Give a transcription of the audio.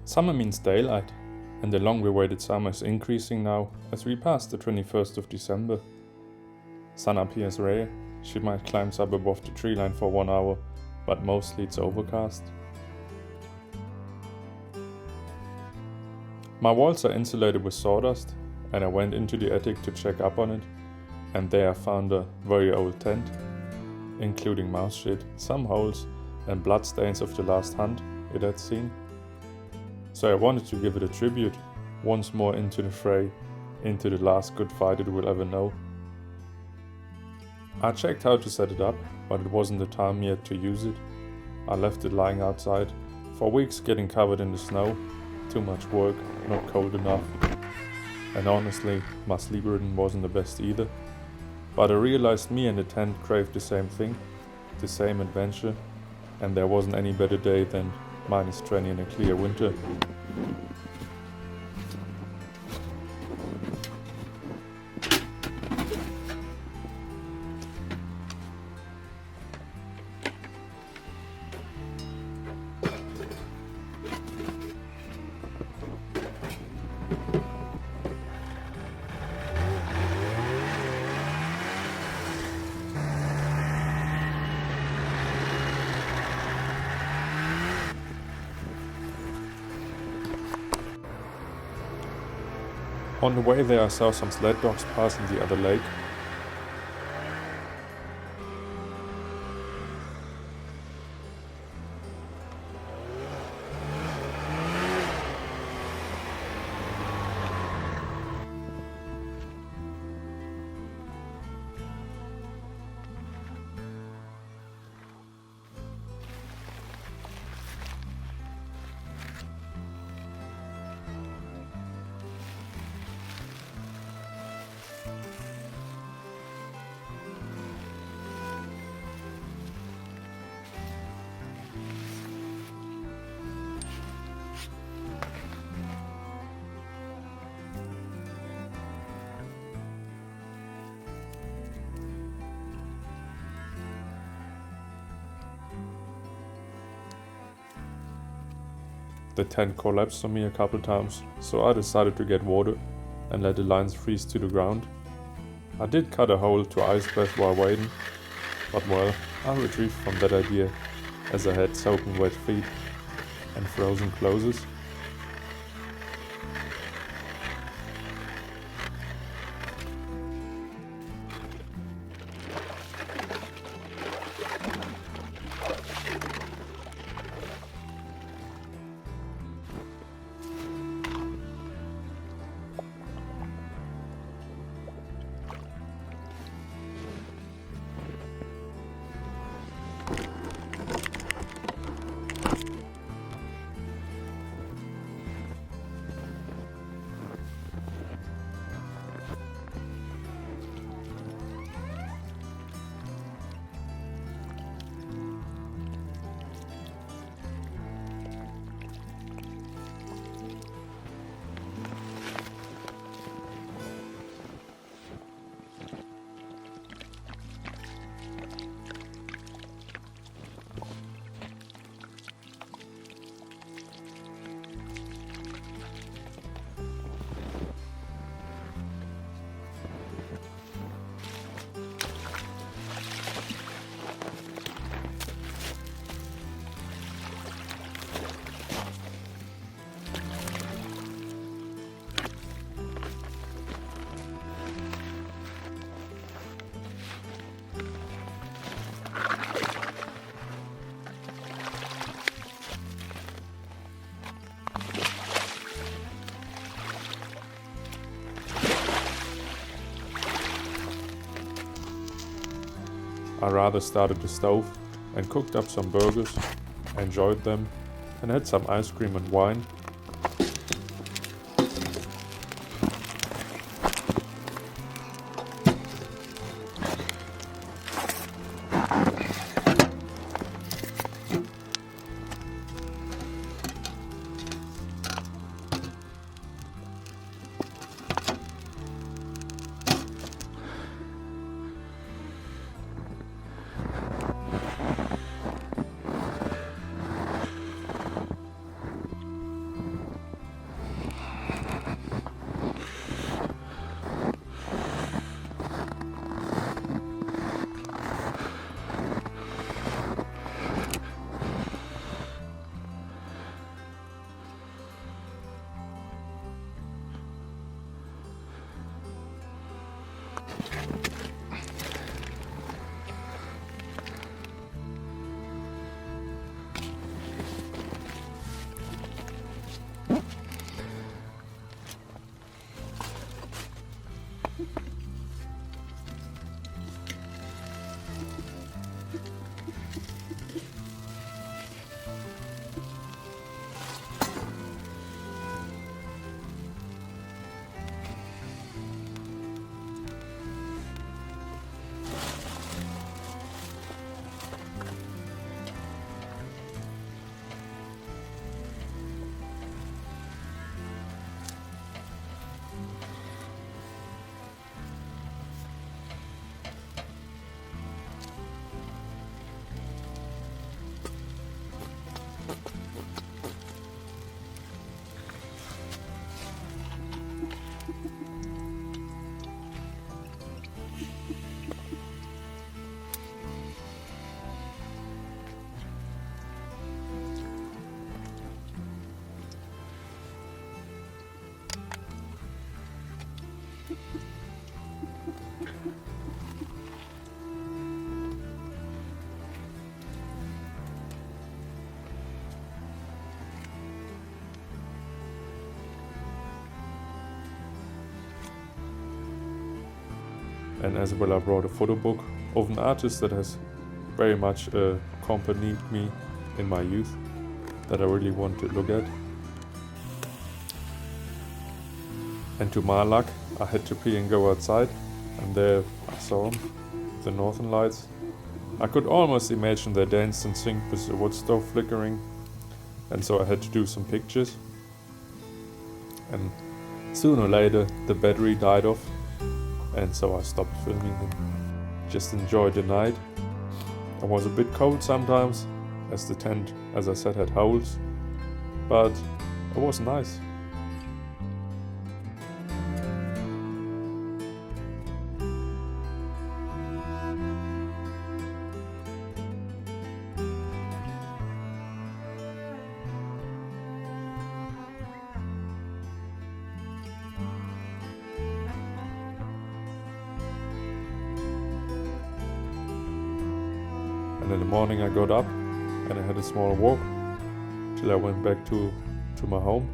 Summer means daylight, and the long-awaited summer is increasing now as we pass the 21st of December. Sun appears rare, she might climb up above the tree line for 1 hour, but mostly it's overcast. My walls are insulated with sawdust, and I went into the attic to check up on it, and there I found a very old tent, including mouse shit, some holes, and bloodstains of the last hunt it had seen. So I wanted to give it a tribute, once more into the fray, into the last good fight it will ever know. I checked how to set it up, but it wasn't the time yet to use it. I left it lying outside, for weeks getting covered in the snow, too much work, not cold enough. And honestly, my sleep rhythm wasn't the best either. But I realized me and the tent craved the same thing, the same adventure, and there wasn't any better day than -20 in a clear winter. On the way there I saw some sled dogs passing the other lake. The tent collapsed on me a couple times, so I decided to get water and let the lines freeze to the ground. I did cut a hole to ice bath while waiting, but well, I retrieved from that idea as I had soaking wet feet and frozen clothes. I rather started the stove and cooked up some burgers, enjoyed them, and had some ice cream and wine. And as well I brought a photo book of an artist that has very much accompanied me in my youth, that I really want to look at. And to my luck, I had to pee and go outside, and there I saw him, the Northern Lights. I could almost imagine they danced and synced with the wood stove flickering, and so I had to do some pictures. And sooner or later the battery died off, and so I stopped filming them. Just enjoyed the night. It was a bit cold sometimes, as the tent, as I said, had holes, but it was nice. And in the morning I got up and I had a small walk till I went back to my home.